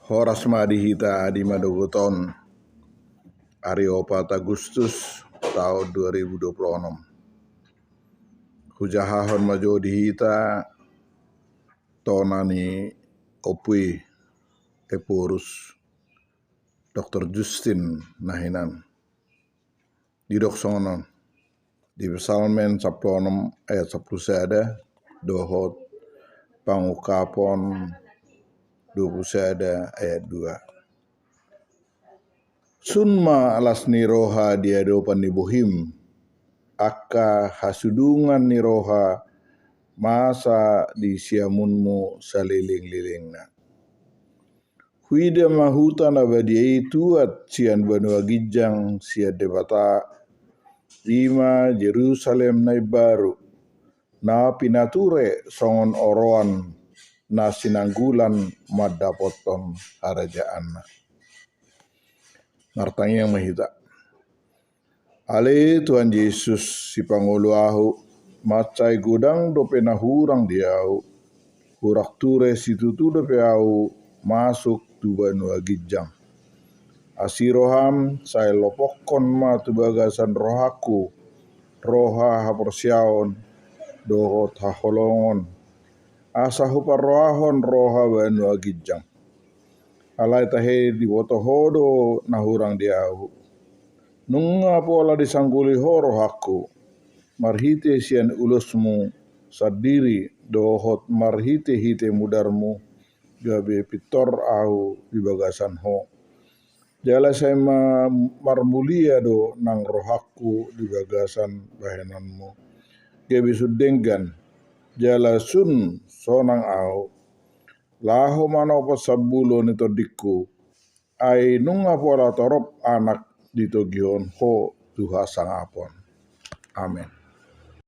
Horas madihita di Madogoton hari 4 Agustus tahun 2026. Hujahahon majo dihita tonani opui epurus Dr. Justin nahinan didok songonon di Psalmen 16 ayat 10 ada dohot pangukapon 20 ada ayat 2. Sunma alas niroha diadopan ni bohim aka hasudungan niroha masa di siamunmu saliling-lilingna. Huida mahuta na badiai tuat sian banua gijang sian debata lima Jerusalem nai baru na pinature songon oroan na sinanggulan madapoton harajaanna. Martangi yang mahita. Ale Tuhan Yesus si pangulu ahu macai gudang dope na hurang diau hurak ture situtu dope au masuk tu banua gijang. Asiroham saya lopokon ma tu bagasan rohaku roha haporsiaon dohot haholongon asa hupar rohahon roha banua gijang. Alai tahe di wotohodo na hurang diau. Nunga pola disangguli horo haku marhite sian ulusmu sadiri dohot marhite hite mudarmu gabe pitor au di bagasan ho. Jala saya marmulia do nang rohaku di bagasan bahenanmu. Gabe sudenggan jala sun sonang au laho manopo sabulo nito diku ai nunga pola torop anak ditogion ho Tuha sangapon. Amin.